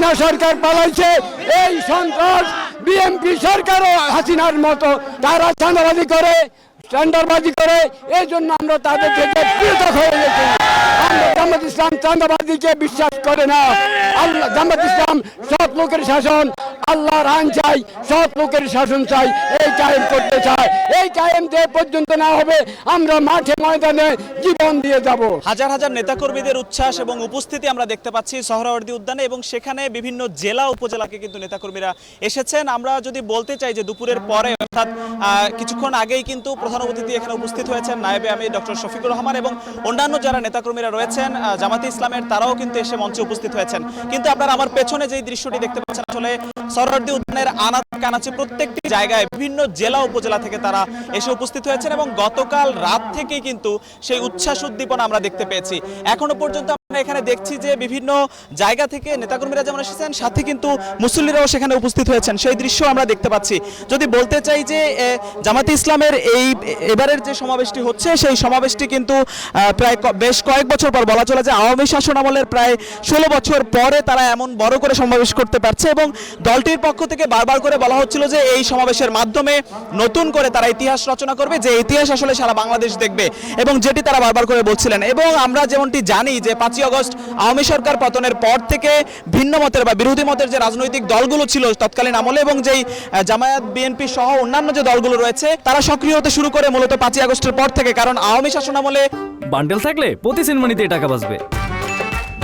হাসিনা সরকার পালাইছে। এই সন্ত্রাস বিএনপি সরকারও হাসিনার মতো তারা চাঁদাবাজি করে, টেন্ডারবাজি করে। এই জন্য আমরা তাদের থেকে পৃথক হয়ে গেছি। আমরা জামাত ইসলাম চাঁদাবাজিকে বিশ্বাস করে না। আল্লাহ জামাত ইসলাম সৎ লোকের শাসন, আল্লাহর আইন চাই, সৎ লোকের শাসন চাই, এই কায়েম করতে চাই। এই কায়েম যে পর্যন্ত না হবে আমরা মাঠে ময়দানে জীবন দিয়ে যাব। হাজার হাজার নেতাকর্মীদের উচ্ছ্বাস এবং উপস্থিতি আমরা দেখতে পাচ্ছি সোহরাওয়ার্দী উদ্যানে, এবং সেখানে বিভিন্ন জেলা উপজেলাকে কিন্তু নেতাকর্মীরা এসেছেন। আমরা যদি বলতে চাই যে দুপুরের পরে অর্থাৎ কিছুক্ষণ আগেই কিন্তু প্রধান অতিথি এখানে উপস্থিত হয়েছেন নায়েবে আমির ডক্টর শফিকুর রহমান, এবং অন্যান্য যারা নেতাকর্মীরা রয়েছেন জামাতে ইসলামের, তারাও কিন্তু এসে মঞ্চে উপস্থিত হয়েছেন। কিন্তু আপনারা আমার পেছনে যেই দৃশ্যটি দেখতে পাচ্ছেন, আসলে সোহরাওয়ার্দী উদ্যানের আনাচে কানাচে প্রত্যেকটি জায়গায় বিভিন্ন জেলা উপজেলা থেকে তারা এসে উপস্থিত হয়েছেন, এবং গতকাল রাত থেকেই কিন্তু সেই উচ্ছ্বাস উদ্দীপনা আমরা দেখতে পেয়েছি। এখনো পর্যন্ত আমরা এখানে দেখছি যে বিভিন্ন জায়গা থেকে নেতাকর্মীরা যেমন এসেছেন, সাথে কিন্তু মুসল্লিরাও সেখানে উপস্থিত হয়েছেন, সেই দৃশ্য আমরা দেখতে পাচ্ছি। যদি বলতে চাই যে জামাতে ইসলামের এবারের যে সমাবেশটি হচ্ছে, সেই সমাবেশটি কিন্তু প্রায় বেশ কয়েক বছর পর, বলা চলে যে আওয়ামী শাসন আমলের প্রায় 16 বছর পরে তারা এমন বড় করে সমাবেশ করতে পারছে, এবং দলটির পক্ষ থেকে বারবার করে বলা হচ্ছিল যে এই সমাবেশের মাধ্যমে নতুন করে তারা ইতিহাস রচনা করবে, যে ইতিহাস আসলে সারা বাংলাদেশ দেখবে, এবং যেটি তারা বারবার করে বলছিলেন। এবং আমরা যেমনটি জানি যে 5ই আগস্ট আওয়ামী সরকার পতনের পর থেকে ভিন্ন মতের বা বিরোধী মতের যে রাজনৈতিক দলগুলো ছিল তৎকালীন আমলে, এবং যেই জামায়াত বিএনপি সহ অন্যান্য যে দলগুলো রয়েছে, তারা সক্রিয় হতে শুরু করে মূলত 5ই আগস্টের পর থেকে। কারণ আওয়ামী শাসন আমলে বান্ডেল থাকলে প্রতি সেনমানিতে টাকা বাঁচবে।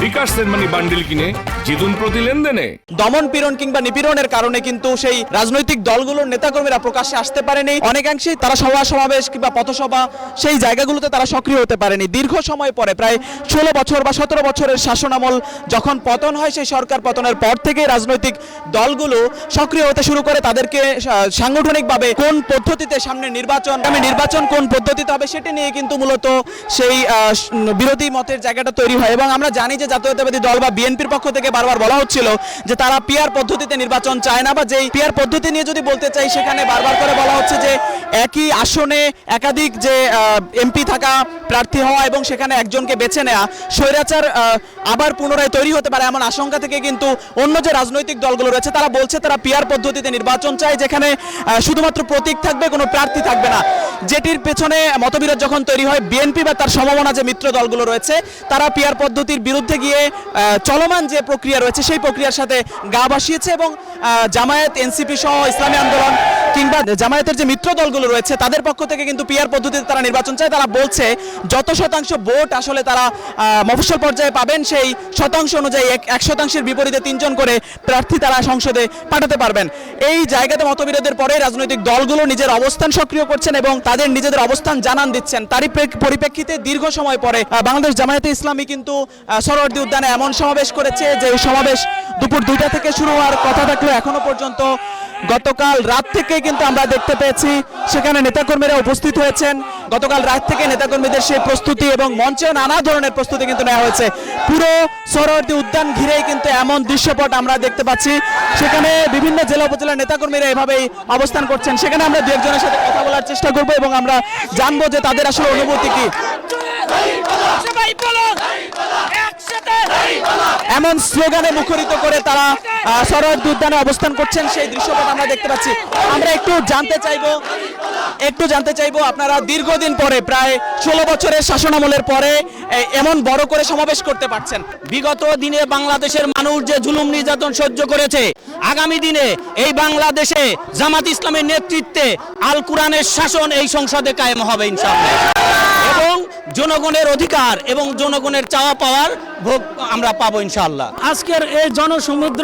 বিকাশ সেনমানি বান্ডিল কিনে জিতুন প্রতি লেনদেনে। দমন পীড়ন কিংবা নিপীড়নের কারণে কিন্তু সেই রাজনৈতিক দলগুলোর নেতাকর্মীরা প্রকাশ্যে আসতে পারেনি, অনেকাংশেই তারা সভা সমাবেশ কিংবা পথসভা সেই জায়গাগুলোতে তারা সক্রিয় হতে পারেনি। দীর্ঘ সময় পরে, প্রায় 16 বছর বা 17 বছরের শাসনামল যখন পতন হয়, সেই সরকার পতনের পর থেকে রাজনৈতিক দলগুলো সক্রিয় হতে শুরু করে। তাদেরকে সাংগঠনিকভাবে কোন পদ্ধতিতে সামনে নির্বাচন কোন পদ্ধতিতে হবে সেটি নিয়ে কিন্তু মূলত সেই বিরোধী মতের জায়গাটা তৈরি হয়। এবং আমরা জানি যে জাতীয়তাবাদী দল বা বিএনপির পক্ষ থেকে বারবার বলা হচ্ছিল যে তারা পিআর পদ্ধতিতে নির্বাচন চায় না, বা যেই পিআর পদ্ধতি নিয়ে যদি বলতে চাই, সেখানে বারবার করে বলা হচ্ছে যে একই আসনে একাধিক যে এমপি থাকা, প্রার্থী হওয়া এবং সেখানে একজনকে বেছে নেওয়া, স্বৈরাচার আবার পুনরায় তৈরি হতে পারে এমন আশঙ্কা থেকে কিন্তু অন্য যে রাজনৈতিক দলগুলো রয়েছে তারা বলছে তারা পিআর পদ্ধতিতে নির্বাচন চায়, যেখানে শুধুমাত্র প্রতীক থাকবে, কোনো প্রার্থী থাকবে না। যেটির পেছনে মতবিরোধ যখন তৈরি হয়, বিএনপি বা তার সমমনা যে মিত্র দলগুলো রয়েছে তারা পিআর পদ্ধতির বিরুদ্ধে গিয়ে চলমান যে প্রক্রিয়া রয়েছে সেই প্রক্রিয়ার সাথে গা ভাসিয়েছে, এবং জামায়াত, এনসিপি সহ ইসলামী আন্দোলন কিংবা জামায়াতের যে মিত্র দলগুলো রয়েছে তাদের পক্ষ থেকে কিন্তু পিআর পদ্ধতিতে তারা নির্বাচন চায়। তারা বলছে যত শতাংশ ভোট আসলে তারা মফস্বল পর্যায়ে পাবেন, সেই শতাংশ অনুযায়ী 1% বিপরীতে 3 জন করে প্রার্থী তারা সংসদে পাঠাতে পারবেন। এই জায়গাতে মতবিরোধের পরে রাজনৈতিক দলগুলো নিজের অবস্থান সক্রিয় করছেন এবং তাদের নিজেদের অবস্থান জানান দিচ্ছেন। তারই পরিপ্রেক্ষিতে দীর্ঘ সময় পরে বাংলাদেশ জামায়াতে ইসলামী কিন্তু সোহরাওয়ার্দী উদ্যানে এমন সমাবেশ করেছে যে সমাবেশ দুপুর 2টা থেকে শুরু হওয়ার কথা থাকলেও এখনো পর্যন্ত গতকাল রাত থেকে কিন্তু আমরা দেখতে পেয়েছি সেখানে নেতাকর্মীরা উপস্থিত হয়েছেন। গতকাল রাত থেকে নেতাকর্মীদের সেই প্রস্তুতি এবং মঞ্চে নানা ধরনের প্রস্তুতি কিন্তু নেওয়া হয়েছে। পুরো সোহরাওয়ার্দী উদ্যান ঘিরেই কিন্তু এমন দৃশ্যপট আমরা দেখতে পাচ্ছি। সেখানে বিভিন্ন জেলা উপজেলার নেতাকর্মীরা এভাবেই অবস্থান করছেন। সেখানে আমরা দু একজনের সাথে কথা বলার চেষ্টা করব এবং আমরা জানবো যে তাদের আসলে অনুভূতি কি। এমন স্লোগানে মুখরিত করে তারা সোহরাওয়ার্দী উদ্যানে অবস্থান করছেন, সেই দৃশ্যপট আমরা দেখতে পাচ্ছি। আমরা একটু জানতে চাইবো আপনারা দীর্ঘদিন পরে, প্রায় 16 বছরের শাসনামলের পরে এমন বড় করে সমাবেশ করতে পারছেন। বিগত দিনে বাংলাদেশের মানুষ যে জুলুম নির্যাতন সহ্য করেছে, আগামী দিনে এই বাংলাদেশে জামাত ইসলামের নেতৃত্বে আল কোরআনের শাসন এই সংসদে কায়েম হবে ইনশাআল্লাহ, এবং জনগণের অধিকার এবং জনগণের চাওয়া পাওয়ার ভোগ আমরা পাবো ইনশাআল্লাহ। আজকের এই জনসমুদ্র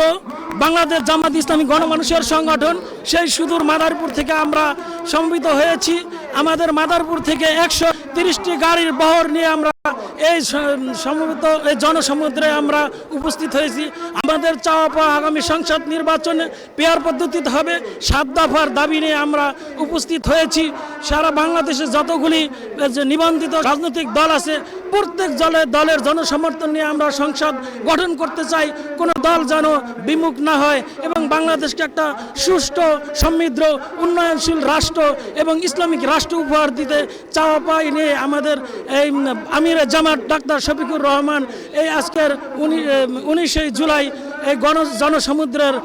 বাংলাদেশ জামাত ইসলামী গণমানুষের সংগঠন, সেই সুদূর মাদারপুর থেকে আমরা সমবেত হয়েছি। আমাদের মাদারপুর থেকে 130টি গাড়ির বহর নিয়ে আমরা এই সমবেত এই জনসমুদ্রে আমরা উপস্থিত হয়েছি। আমাদের চাওয়া পাওয়া আগামী সংসদ নির্বাচনে পিআর পদ্ধতিতে হবে, 7 দফার দাবি নিয়ে আমরা উপস্থিত হয়েছি। সারা বাংলাদেশে যতগুলি নিবন্ধিত রাজনৈতিক দল আছে, প্রত্যেক দলের জনসমর্থন নিয়ে আমরা সংসদ গঠন করতে চাই। কোনো দল যেন বিমুখ না হয় এবং বাংলাদেশকে একটা সুষ্ঠু, সমৃদ্ধ, উন্নয়নশীল রাষ্ট্র এবং ইসলামিক রাষ্ট্র উপহার দিতে চাওয়া পাই নিয়ে আমাদের এই আমিরে জামাত ডাক্তার শফিকুর রহমান এই আজকের 19 জুলাই এই জনসমুদ্রের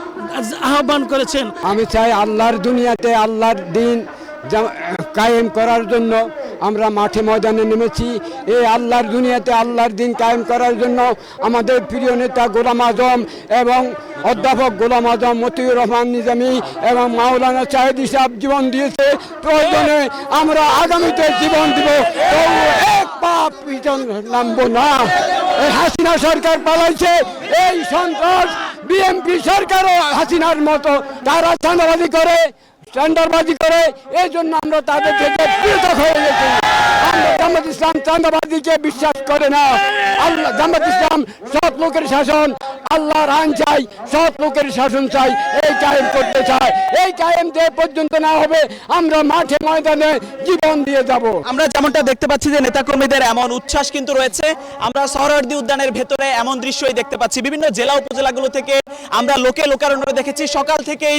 আহ্বান করেছেন। আমি চাই আল্লাহর দুনিয়াতে আল্লাহর দিন কায়েম করার জন্য আমরা মাঠে ময়দানে নেমেছি। এই আল্লাহর দুনিয়াতে আল্লাহর দিন কায়েম করার জন্য আমাদের প্রিয় নেতা গোলাম আজম এবং অধ্যাপক গোলাম আজম, মতিউর রহমান নিজামী এবং মাওলানা সাহেদ সাহেব জীবন দিয়েছে। প্রয়োজনে আমরা আগামীতে জীবন দিব, তবু এক পা পিছন নামবো না। এই হাসিনা সরকার পালাইছে, এই সন্ত্রাস বিএনপি সরকারও হাসিনার মতো তারা চাঁদাবাজি করে, টেন্ডারবাজি করে। এই জন্য আমরা তাদের থেকে পৃথক হয়ে গেছি। আমরা জামাত ইসলাম চাঁদাবাজিকে বিশ্বাস করে না। আল্লাহ জামাত ইসলাম সৎ লোকের শাসন, আল্লাহর আইন চাই, সৎ লোকের শাসন চাই, এই কায়েম করতে চাই। এই কায়েম যে পর্যন্ত না হবে আমরা মাঠে ময়দানে জীবন দিয়ে যাব। আমরা যেমনটা দেখতে পাচ্ছি যে নেতাকর্মীদের এমন উচ্ছ্বাস কিন্তু রয়েছে। আমরা সোহরাওয়ার্দী উদ্যানের ভেতরে এমন দৃশ্যই দেখতে পাচ্ছি। বিভিন্ন জেলা উপজেলাগুলো থেকে আমরা লোকারণ্য দেখেছি। সকাল থেকেই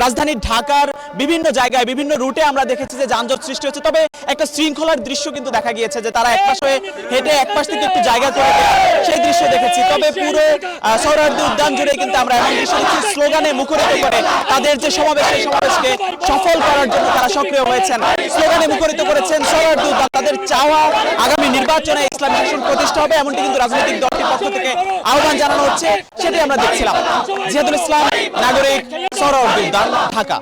রাজধানী ঢাকার বিভিন্ন জায়গায় বিভিন্ন রুটে আমরা দেখেছি যে যানজট সৃষ্টি হচ্ছে। তবে একটা শৃঙ্খলার দৃশ্য কিন্তু দেখা গিয়েছে যে তারা একপাশ হয়ে হেঁটে একপাশ থেকে একটু জায়গা করে সেই দৃশ্য দেখেছি। তবে পুরো সোহরাওয়ার্দী উদ্যান জুড়ে কিন্তু আমরা এমন দৃশ্য দেখছি, স্লোগানে মুখরিত করে তাদের যে সমাবেশ, সেই সমাবেশকে সফল করার জন্য তারা সক্রিয় হয়েছেন, স্লোগানে মুখরিত করেছেন। সোহরাওয়ার্দী উদ্যান তাদের চাওয়া আগামী নির্বাচনে ইসলামী শাসন প্রতিষ্ঠা হবে, এমনটি কিন্তু রাজনৈতিক দলটির পক্ষ থেকে আহ্বান জানানো হচ্ছে। সেটাই আমরা দেখছিলাম। জিয়াদুল ইসলাম, নাগরিক, সোহরাওয়ার্দী উদ্যান, ঢাকা।